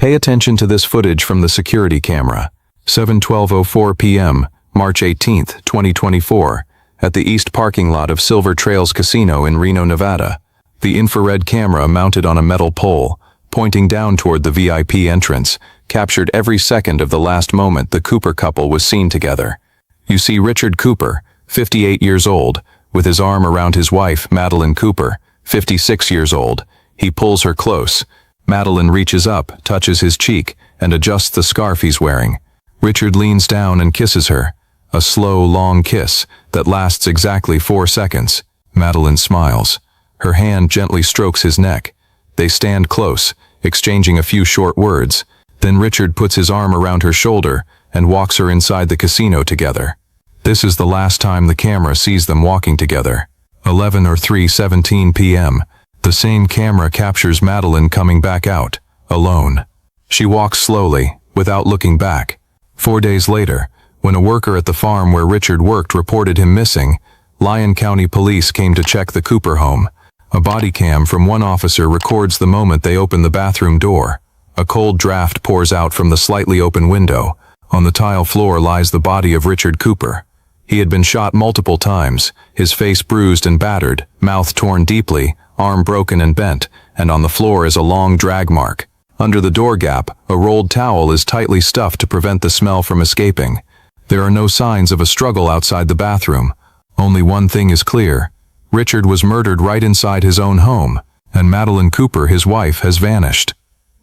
Pay attention to this footage from the security camera. 7:12:04 p.m., March 18, 2024, at the east parking lot of Silver Trails Casino in Reno, Nevada. The infrared camera mounted on a metal pole, pointing down toward the VIP entrance, captured every second of the last moment the Cooper couple was seen together. You see Richard Cooper, 58 years old, with his arm around his wife, Madeline Cooper, 56 years old. He pulls her close. Madeline reaches up, touches his cheek, and adjusts the scarf he's wearing. Richard leans down and kisses her. A slow, long kiss that lasts exactly 4 seconds. Madeline smiles. Her hand gently strokes his neck. They stand close, exchanging a few short words. Then Richard puts his arm around her shoulder and walks her inside the casino together. This is the last time the camera sees them walking together. 11:03:17 p.m. The same camera captures Madeline coming back out, alone. She walks slowly, without looking back. 4 days later, when a worker at the farm where Richard worked reported him missing, Lyon County Police came to check the Cooper home. A body cam from one officer records the moment they open the bathroom door. A cold draft pours out from the slightly open window. On the tile floor lies the body of Richard Cooper. He had been shot multiple times, his face bruised and battered, mouth torn deeply, arm broken and bent, and on the floor is a long drag mark. Under the door gap, a rolled towel is tightly stuffed to prevent the smell from escaping. There are no signs of a struggle outside the bathroom. Only one thing is clear. Richard was murdered right inside his own home, and Madeline Cooper, his wife, has vanished.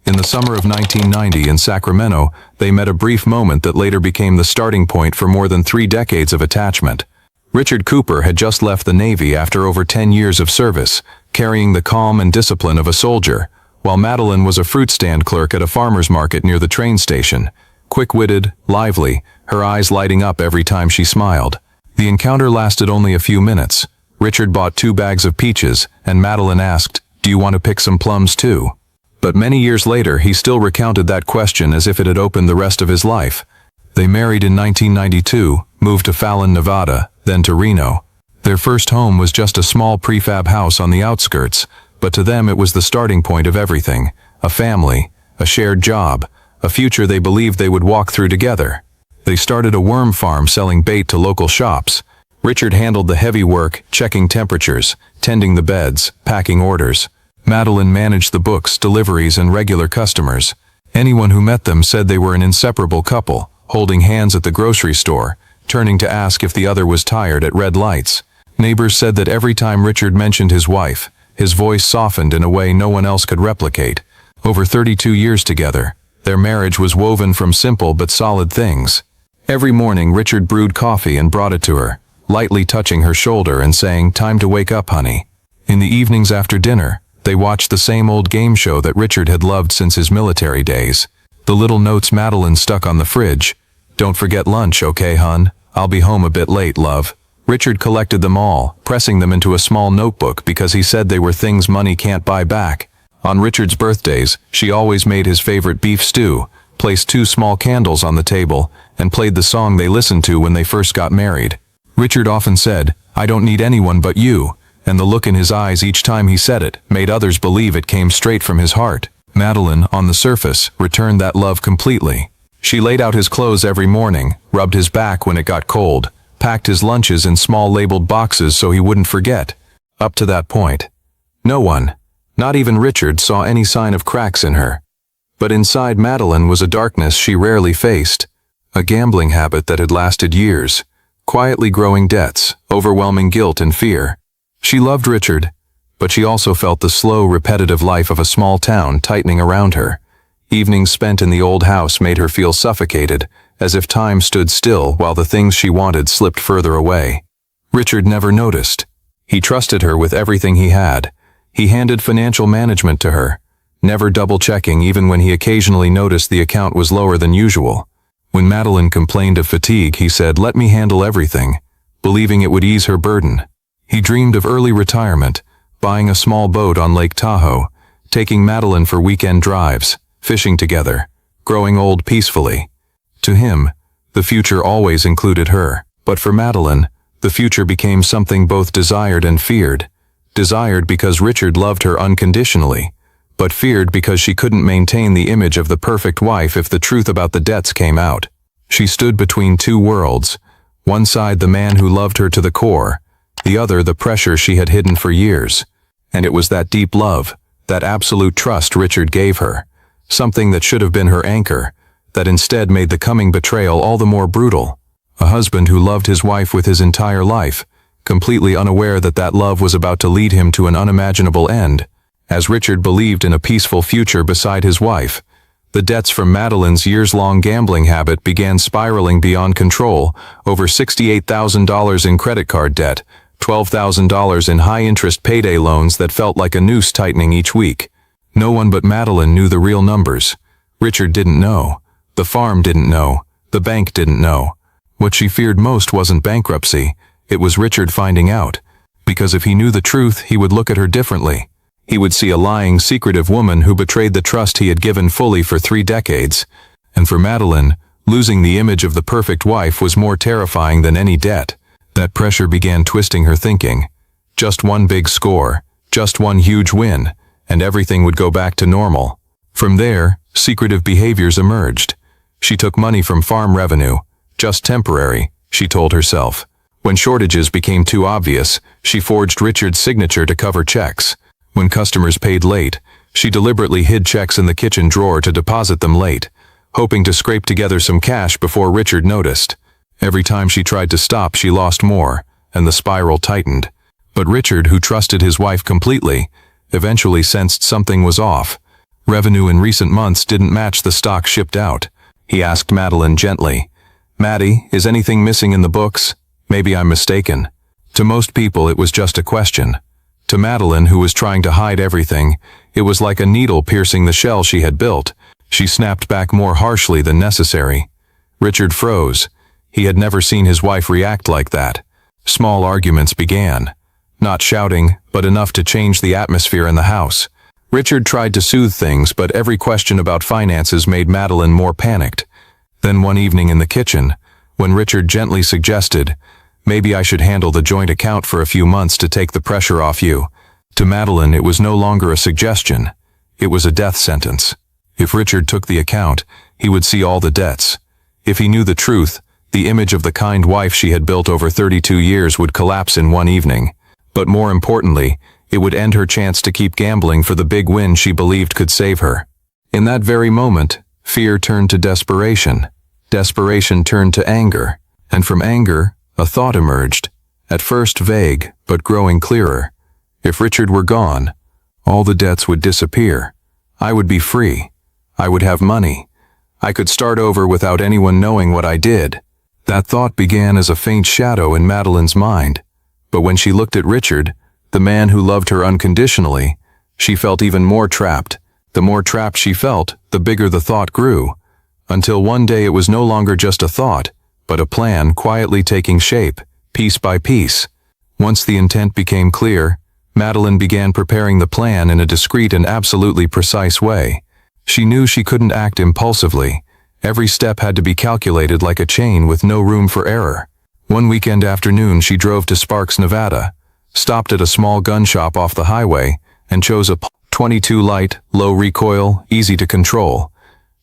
In the summer of 1990 in Sacramento, they met a brief moment that later became the starting point for more than 3 decades of attachment. Richard Cooper had just left the Navy after over 10 years of service, carrying the calm and discipline of a soldier, while Madeline was a fruit stand clerk at a farmer's market near the train station. Quick-witted, lively, her eyes lighting up every time she smiled. The encounter lasted only a few minutes. Richard bought 2 bags of peaches, and Madeline asked, "Do you want to pick some plums too?" But many years later, he still recounted that question as if it had opened the rest of his life. They married in 1992, moved to Fallon, Nevada, then to Reno. Their first home was just a small prefab house on the outskirts, but to them it was the starting point of everything: a family, a shared job, a future they believed they would walk through together. They started a worm farm selling bait to local shops. Richard handled the heavy work, checking temperatures, tending the beds, packing orders. Madeline managed the books, deliveries, and regular customers. Anyone who met them said they were an inseparable couple, holding hands at the grocery store, turning to ask if the other was tired at red lights. Neighbors said that every time Richard mentioned his wife, his voice softened in a way no one else could replicate. Over 32 years together, their marriage was woven from simple but solid things. Every morning Richard brewed coffee and brought it to her, lightly touching her shoulder and saying, "Time to wake up, honey." In the evenings after dinner, they watched the same old game show that Richard had loved since his military days. The little notes Madeline stuck on the fridge. "Don't forget lunch, okay, hun? I'll be home a bit late, love." Richard collected them all, pressing them into a small notebook because he said they were things money can't buy back. On Richard's birthdays, she always made his favorite beef stew, placed 2 small candles on the table, and played the song they listened to when they first got married. Richard often said, "I don't need anyone but you," and the look in his eyes each time he said it made others believe it came straight from his heart. Madeline, on the surface, returned that love completely. She laid out his clothes every morning, rubbed his back when it got cold, packed his lunches in small labeled boxes so he wouldn't forget. Up to that point, no one, not even Richard, saw any sign of cracks in her. But inside Madeline was a darkness she rarely faced, a gambling habit that had lasted years, quietly growing debts, overwhelming guilt and fear. She loved Richard, but she also felt the slow, repetitive life of a small town tightening around her. Evenings spent in the old house made her feel suffocated, as if time stood still while the things she wanted slipped further away. Richard never noticed. He trusted her with everything he had. He handed financial management to her, never double-checking even when he occasionally noticed the account was lower than usual. When Madeline complained of fatigue, he said, "Let me handle everything," believing it would ease her burden. He dreamed of early retirement, buying a small boat on Lake Tahoe, taking Madeline for weekend drives, fishing together, growing old peacefully. To him, the future always included her. But for Madeline, the future became something both desired and feared. Desired because Richard loved her unconditionally, but feared because she couldn't maintain the image of the perfect wife if the truth about the debts came out. She stood between two worlds, one side the man who loved her to the core, the other the pressure she had hidden for years. And it was that deep love, that absolute trust Richard gave her, something that should have been her anchor, that instead made the coming betrayal all the more brutal. A husband who loved his wife with his entire life, completely unaware that that love was about to lead him to an unimaginable end. As Richard believed in a peaceful future beside his wife, the debts from Madeline's years-long gambling habit began spiraling beyond control, over $68,000 in credit card debt, $12,000 in high-interest payday loans that felt like a noose tightening each week. No one but Madeline knew the real numbers. Richard didn't know. The farm didn't know. The bank didn't know. What she feared most wasn't bankruptcy. It was Richard finding out. Because if he knew the truth, he would look at her differently. He would see a lying, secretive woman who betrayed the trust he had given fully for 3 decades. And for Madeline, losing the image of the perfect wife was more terrifying than any debt. That pressure began twisting her thinking. Just one big score, just one huge win, and everything would go back to normal. From there, secretive behaviors emerged. She took money from farm revenue, just temporary, she told herself. When shortages became too obvious, she forged Richard's signature to cover checks. When customers paid late, she deliberately hid checks in the kitchen drawer to deposit them late, hoping to scrape together some cash before Richard noticed. Every time she tried to stop, she lost more, and the spiral tightened. But Richard, who trusted his wife completely, eventually sensed something was off. Revenue in recent months didn't match the stock shipped out. He asked Madeline gently, "Maddie, is anything missing in the books? Maybe I'm mistaken." To most people, it was just a question. To Madeline, who was trying to hide everything, it was like a needle piercing the shell she had built. She snapped back more harshly than necessary. Richard froze. He had never seen his wife react like that. Small arguments began. Not shouting, but enough to change the atmosphere in the house. Richard tried to soothe things, but every question about finances made Madeline more panicked. Then one evening in the kitchen, when Richard gently suggested, "Maybe I should handle the joint account for a few months to take the pressure off you," to Madeline it was no longer a suggestion. It was a death sentence. If Richard took the account, he would see all the debts. If he knew the truth, the image of the kind wife she had built over 32 years would collapse in one evening. But more importantly, it would end her chance to keep gambling for the big win she believed could save her. In that very moment, fear turned to desperation. Desperation turned to anger. And from anger, a thought emerged, at first vague, but growing clearer. If Richard were gone, all the debts would disappear. I would be free. I would have money. I could start over without anyone knowing what I did. That thought began as a faint shadow in Madeline's mind. But when she looked at Richard, the man who loved her unconditionally, she felt even more trapped. The more trapped she felt, the bigger the thought grew. Until one day it was no longer just a thought, but a plan quietly taking shape, piece by piece. Once the intent became clear, Madeline began preparing the plan in a discreet and absolutely precise way. She knew she couldn't act impulsively. Every step had to be calculated like a chain with no room for error. One weekend afternoon she drove to Sparks, Nevada, stopped at a small gun shop off the highway, and chose a .22 light, low recoil, easy to control.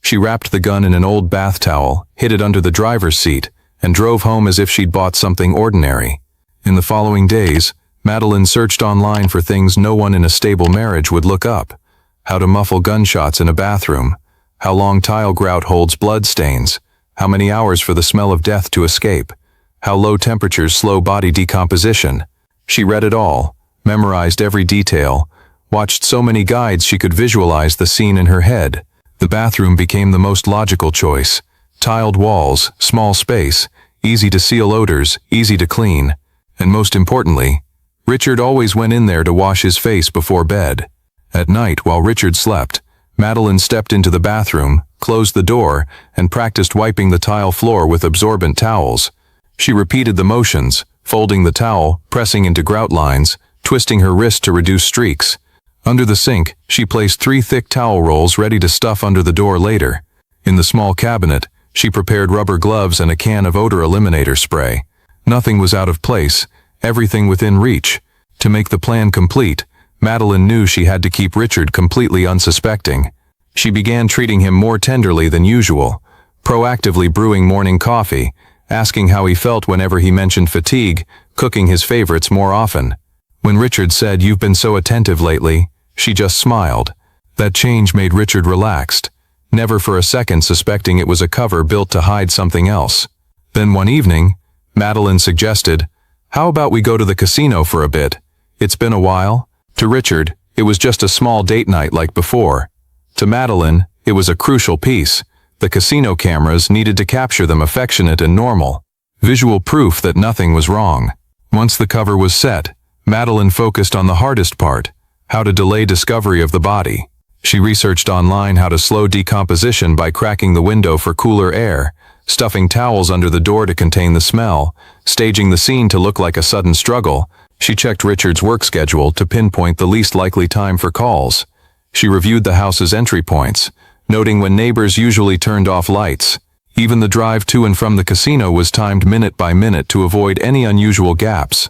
She wrapped the gun in an old bath towel, hid it under the driver's seat, and drove home as if she'd bought something ordinary. In the following days, Madeline searched online for things no one in a stable marriage would look up. How to muffle gunshots in a bathroom, how long tile grout holds blood stains, how many hours for the smell of death to escape, how low temperatures slow body decomposition. She read it all, memorized every detail, watched so many guides she could visualize the scene in her head. The bathroom became the most logical choice. Tiled walls, small space, easy to seal odors, easy to clean. And most importantly, Richard always went in there to wash his face before bed. At night, while Richard slept, Madeline stepped into the bathroom, closed the door, and practiced wiping the tile floor with absorbent towels. She repeated the motions, folding the towel, pressing into grout lines, twisting her wrist to reduce streaks. Under the sink, she placed 3 thick towel rolls ready to stuff under the door later. In the small cabinet, she prepared rubber gloves and a can of odor eliminator spray. Nothing was out of place, everything within reach. To make the plan complete, Madeline knew she had to keep Richard completely unsuspecting. She began treating him more tenderly than usual, proactively brewing morning coffee, asking how he felt whenever he mentioned fatigue, cooking his favorites more often. When Richard said, "You've been so attentive lately," she just smiled. That change made Richard relaxed, never for a second suspecting it was a cover built to hide something else. Then one evening, Madeline suggested, "How about we go to the casino for a bit? It's been a while." To Richard, it was just a small date night like before. To Madeline, it was a crucial piece. The casino cameras needed to capture them affectionate and normal. Visual proof that nothing was wrong. Once the cover was set, Madeline focused on the hardest part, how to delay discovery of the body. She researched online how to slow decomposition by cracking the window for cooler air, stuffing towels under the door to contain the smell, staging the scene to look like a sudden struggle. She checked Richard's work schedule to pinpoint the least likely time for calls. She reviewed the house's entry points, noting when neighbors usually turned off lights. Even the drive to and from the casino was timed minute by minute to avoid any unusual gaps.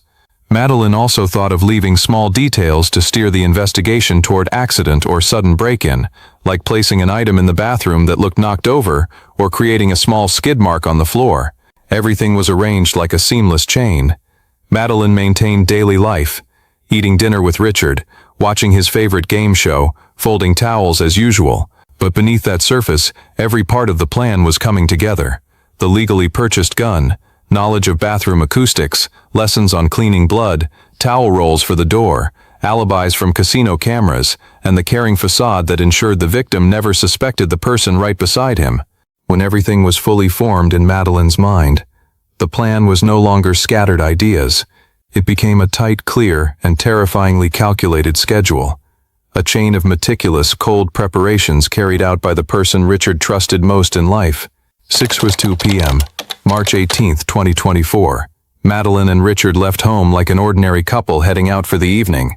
Madeline also thought of leaving small details to steer the investigation toward accident or sudden break-in, like placing an item in the bathroom that looked knocked over or creating a small skid mark on the floor. Everything was arranged like a seamless chain. Madeline maintained daily life, eating dinner with Richard, watching his favorite game show, folding towels as usual. But beneath that surface, every part of the plan was coming together. The legally purchased gun, knowledge of bathroom acoustics, lessons on cleaning blood, towel rolls for the door, alibis from casino cameras, and the caring facade that ensured the victim never suspected the person right beside him. When everything was fully formed in Madeline's mind, the plan was no longer scattered ideas. It became a tight, clear, and terrifyingly calculated schedule. A chain of meticulous, cold preparations carried out by the person Richard trusted most in life. 6:02 p.m., March 18, 2024. Madeline and Richard left home like an ordinary couple heading out for the evening.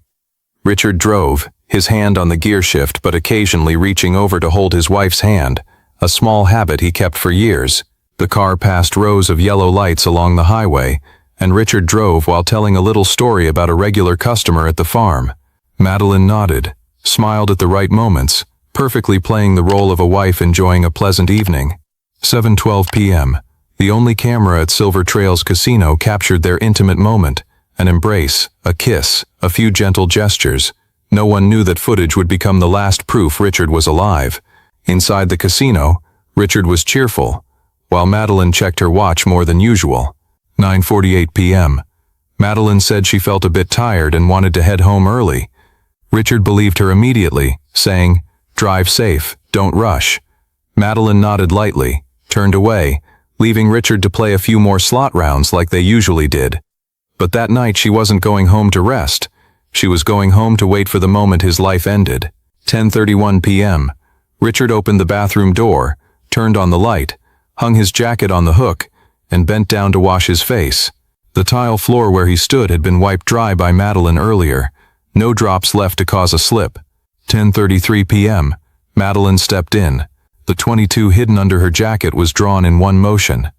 Richard drove, his hand on the gear shift but occasionally reaching over to hold his wife's hand, a small habit he kept for years. The car passed rows of yellow lights along the highway, and Richard drove while telling a little story about a regular customer at the farm. Madeline nodded, smiled at the right moments, perfectly playing the role of a wife enjoying a pleasant evening. 7:12 p.m. The only camera at Silver Trails Casino captured their intimate moment, an embrace, a kiss, a few gentle gestures. No one knew that footage would become the last proof Richard was alive. Inside the casino, Richard was cheerful, while Madeline checked her watch more than usual. 9:48 p.m. Madeline said she felt a bit tired and wanted to head home early. Richard believed her immediately, saying, "Drive safe, don't rush." Madeline nodded lightly, turned away, leaving Richard to play a few more slot rounds like they usually did. But that night she wasn't going home to rest. She was going home to wait for the moment his life ended. 10:31 p.m. Richard opened the bathroom door, turned on the light, hung his jacket on the hook, and bent down to wash his face. The tile floor where he stood had been wiped dry by Madeline earlier. No drops left to cause a slip. 10:33 p.m. Madeline stepped in. The .22 hidden under her jacket was drawn in one motion.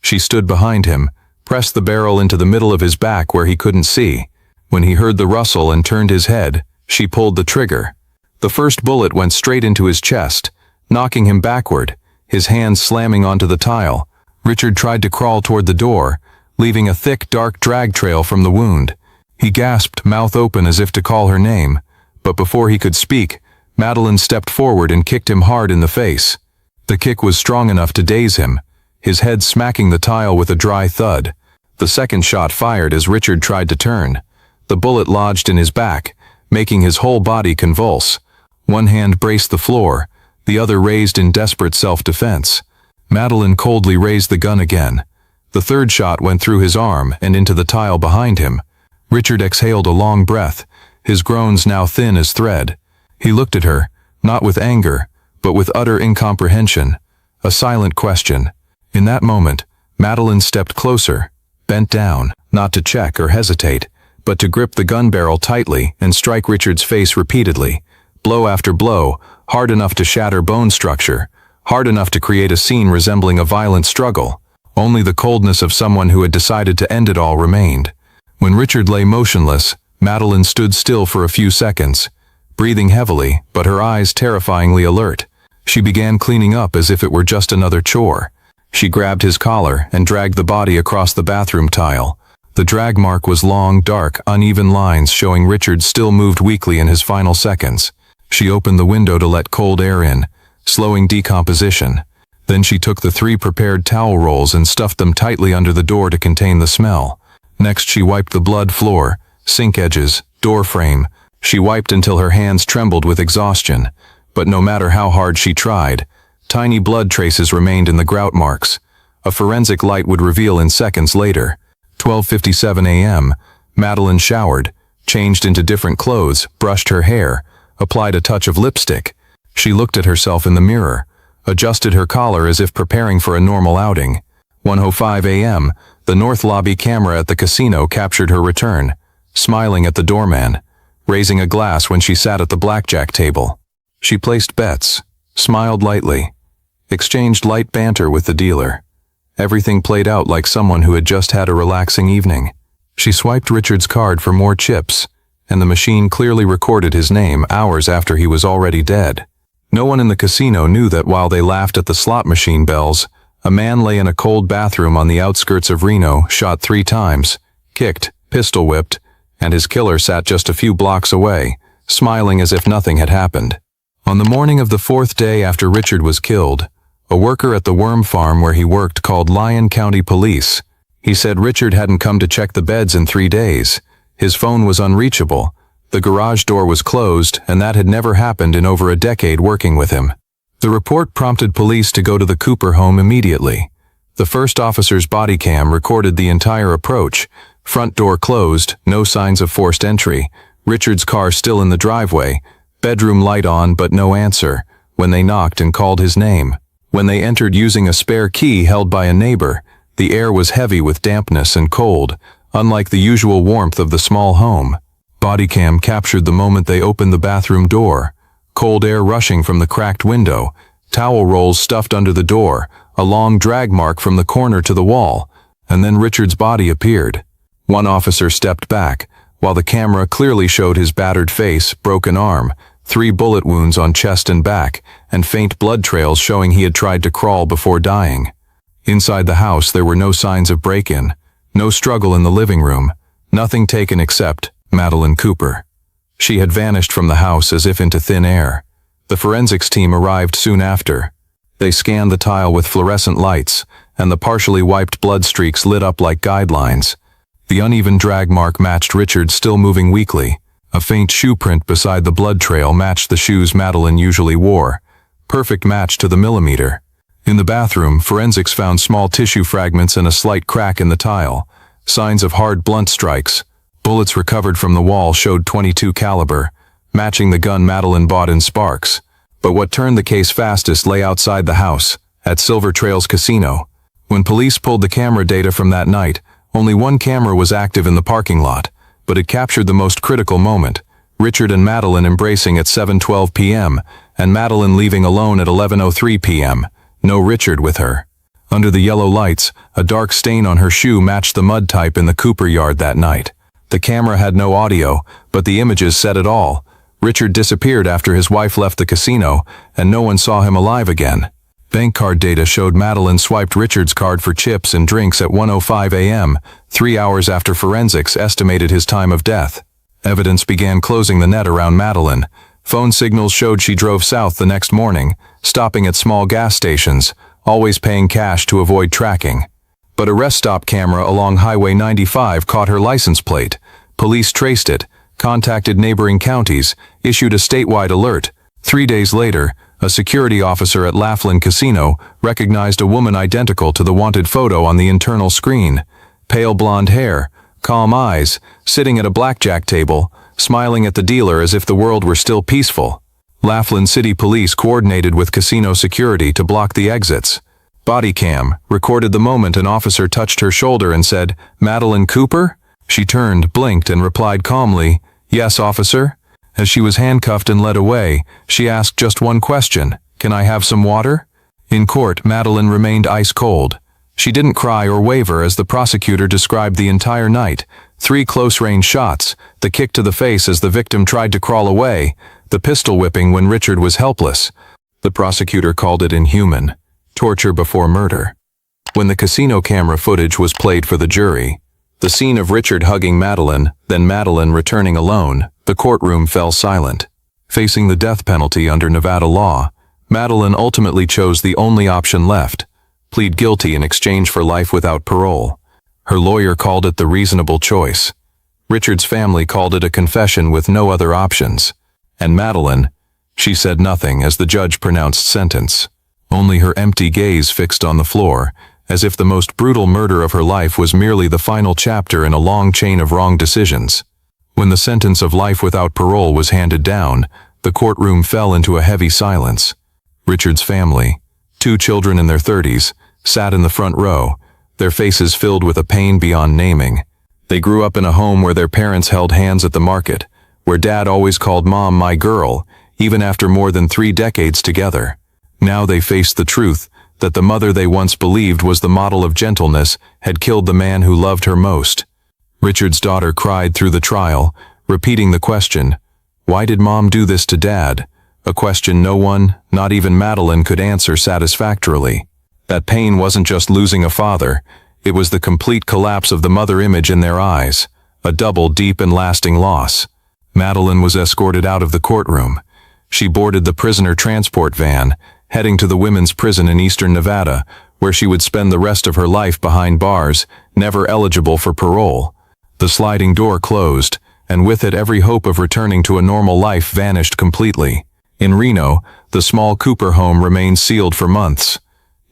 She stood behind him, pressed the barrel into the middle of his back where he couldn't see. When he heard the rustle and turned his head, she pulled the trigger. The first bullet went straight into his chest, knocking him backward, his hands slamming onto the tile. Richard tried to crawl toward the door, leaving a thick, dark drag trail from the wound. He gasped, mouth open as if to call her name, but before he could speak, Madeline stepped forward and kicked him hard in the face. The kick was strong enough to daze him, his head smacking the tile with a dry thud. The second shot fired as Richard tried to turn. The bullet lodged in his back, making his whole body convulse. One hand braced the floor, the other raised in desperate self-defense. Madeline coldly raised the gun again. The third shot went through his arm and into the tile behind him. Richard exhaled a long breath, his groans now thin as thread. He looked at her, not with anger, but with utter incomprehension, a silent question. In that moment, Madeline stepped closer, bent down, not to check or hesitate, but to grip the gun barrel tightly and strike Richard's face repeatedly, blow after blow, hard enough to shatter bone structure, hard enough to create a scene resembling a violent struggle. Only the coldness of someone who had decided to end it all remained. When Richard lay motionless, Madeline stood still for a few seconds, breathing heavily, but her eyes terrifyingly alert. She began cleaning up as if it were just another chore. She grabbed his collar and dragged the body across the bathroom tile. The drag mark was long, dark, uneven lines showing Richard still moved weakly in his final seconds. She opened the window to let cold air in, slowing decomposition. Then she took the 3 prepared towel rolls and stuffed them tightly under the door to contain the smell. Next she wiped the blood floor, sink edges, door frame. She wiped until her hands trembled with exhaustion. But no matter how hard she tried, tiny blood traces remained in the grout marks. A forensic light would reveal in seconds later. 12:57 a.m., Madeline showered, changed into different clothes, brushed her hair, applied a touch of lipstick. She looked at herself in the mirror, adjusted her collar as if preparing for a normal outing. 1:05 a.m., the north lobby camera at the casino captured her return, smiling at the doorman, raising a glass when she sat at the blackjack table. She placed bets, smiled lightly, exchanged light banter with the dealer. Everything played out like someone who had just had a relaxing evening. She swiped Richard's card for more chips, and the machine clearly recorded his name hours after he was already dead. No one in the casino knew that while they laughed at the slot machine bells, a man lay in a cold bathroom on the outskirts of Reno, shot 3 times, kicked, pistol whipped, and his killer sat just a few blocks away, smiling as if nothing had happened. On the morning of the 4th day after Richard was killed, a worker at the worm farm where he worked called Lyon County Police. He said Richard hadn't come to check the beds in 3 days. His phone was unreachable. The garage door was closed, and that had never happened in over a decade working with him. The report prompted police to go to the Cooper home immediately. The first officer's body cam recorded the entire approach. Front door closed, no signs of forced entry. Richard's car still in the driveway. Bedroom light on, but no answer. When they knocked and called his name. When they entered using a spare key held by a neighbor, the air was heavy with dampness and cold, unlike the usual warmth of the small home. Bodycam captured the moment they opened the bathroom door. Cold air rushing from the cracked window, towel rolls stuffed under the door, a long drag mark from the corner to the wall, and then Richard's body appeared. One officer stepped back, while the camera clearly showed his battered face, broken arm, 3 bullet wounds on chest and back, and faint blood trails showing he had tried to crawl before dying. Inside the house there were no signs of break-in, no struggle in the living room, nothing taken except Madeline Cooper. She had vanished from the house as if into thin air. The forensics team arrived soon after. They scanned the tile with fluorescent lights, and the partially wiped blood streaks lit up like guidelines. The uneven drag mark matched Richard still moving weakly. A faint shoe print beside the blood trail matched the shoes Madeline usually wore. Perfect match to the millimeter. In the bathroom, forensics found small tissue fragments and a slight crack in the tile. Signs of hard blunt strikes. Bullets recovered from the wall showed .22 caliber, matching the gun Madeline bought in Sparks. But what turned the case fastest lay outside the house, at Silver Trails Casino. When police pulled the camera data from that night, only one camera was active in the parking lot, but it captured the most critical moment, Richard and Madeline embracing at 7:12 p.m., and Madeline leaving alone at 11:03 p.m., no Richard with her. Under the yellow lights, a dark stain on her shoe matched the mud type in the Cooper yard that night. The camera had no audio, but the images said it all. Richard disappeared after his wife left the casino, and no one saw him alive again. Bank card data showed Madeline swiped Richard's card for chips and drinks at 1:05 a.m., 3 hours after forensics estimated his time of death. Evidence began closing the net around Madeline. Phone signals showed she drove south the next morning, stopping at small gas stations, always paying cash to avoid tracking. But a rest stop camera along Highway 95 caught her license plate. Police traced it, contacted neighboring counties, issued a statewide alert. 3 days later, a security officer at Laughlin Casino recognized a woman identical to the wanted photo on the internal screen. Pale blonde hair, calm eyes, sitting at a blackjack table, smiling at the dealer as if the world were still peaceful. Laughlin City Police coordinated with casino security to block the exits. Body cam recorded the moment an officer touched her shoulder and said, "Madeline Cooper?" She turned, blinked, and replied calmly, "Yes, officer." As she was handcuffed and led away, she asked just one question, "Can I have some water?" In court, Madeline remained ice cold. She didn't cry or waver as the prosecutor described the entire night, 3 close-range shots, the kick to the face as the victim tried to crawl away, the pistol whipping when Richard was helpless. The prosecutor called it inhuman, torture before murder. When the casino camera footage was played for the jury, the scene of Richard hugging Madeline, then Madeline returning alone, the courtroom fell silent. Facing the death penalty under Nevada law, Madeline ultimately chose the only option left: plead guilty in exchange for life without parole. Her lawyer called it the reasonable choice. Richard's family called it a confession with no other options. And Madeline, she said nothing as the judge pronounced sentence. Only her empty gaze fixed on the floor, as if the most brutal murder of her life was merely the final chapter in a long chain of wrong decisions. When the sentence of life without parole was handed down, the courtroom fell into a heavy silence. Richard's family, 2 children in their 30s, sat in the front row, their faces filled with a pain beyond naming. They grew up in a home where their parents held hands at the market, where Dad always called Mom my girl, even after more than 3 decades together. Now they faced the truth that the mother they once believed was the model of gentleness had killed the man who loved her most. Richard's daughter cried through the trial, repeating the question, "Why did Mom do this to Dad?" A question no one, not even Madeline, could answer satisfactorily. That pain wasn't just losing a father, it was the complete collapse of the mother image in their eyes, a double, deep and lasting loss. Madeline was escorted out of the courtroom. She boarded the prisoner transport van, heading to the women's prison in eastern Nevada, where she would spend the rest of her life behind bars, never eligible for parole. The sliding door closed, and with it every hope of returning to a normal life vanished completely. In Reno, the small Cooper home remained sealed for months.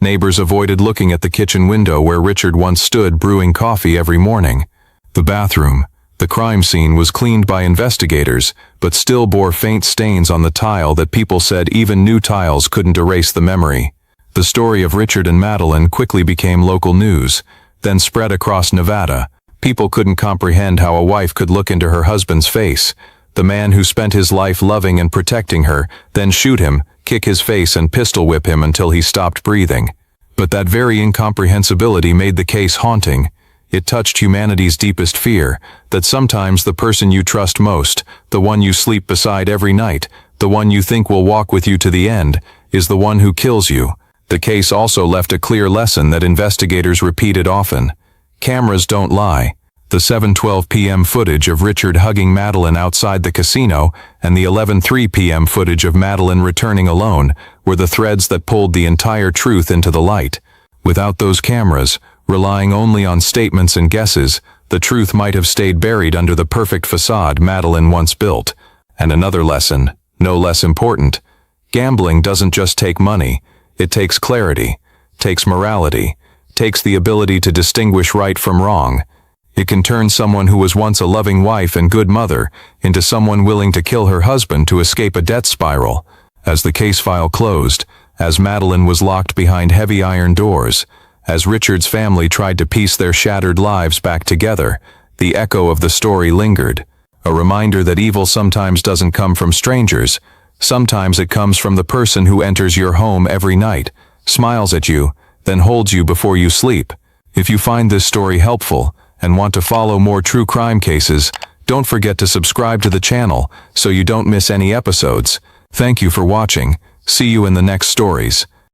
Neighbors avoided looking at the kitchen window where Richard once stood brewing coffee every morning. The bathroom, the crime scene, was cleaned by investigators, but still bore faint stains on the tile that people said even new tiles couldn't erase the memory. The story of Richard and Madeline quickly became local news, then spread across Nevada. People couldn't comprehend how a wife could look into her husband's face, the man who spent his life loving and protecting her, then shoot him, kick his face and pistol whip him until he stopped breathing. But that very incomprehensibility made the case haunting. It touched humanity's deepest fear, that sometimes the person you trust most, the one you sleep beside every night, the one you think will walk with you to the end, is the one who kills you. The case also left a clear lesson that investigators repeated often. Cameras don't lie. The 7:12 p.m. footage of Richard hugging Madeline outside the casino and the 11:03 p.m. footage of Madeline returning alone were the threads that pulled the entire truth into the light. Without those cameras, relying only on statements and guesses, the truth might have stayed buried under the perfect facade Madeline once built. And another lesson, no less important: gambling doesn't just take money, it takes clarity, takes morality, takes the ability to distinguish right from wrong. It can turn someone who was once a loving wife and good mother into someone willing to kill her husband to escape a death spiral. As the case file closed, as Madeline was locked behind heavy iron doors, as Richard's family tried to piece their shattered lives back together, the echo of the story lingered. A reminder that evil sometimes doesn't come from strangers. Sometimes it comes from the person who enters your home every night, smiles at you, then holds you before you sleep. If you find this story helpful and want to follow more true crime cases, don't forget to subscribe to the channel so you don't miss any episodes. Thank you for watching. See you in the next stories.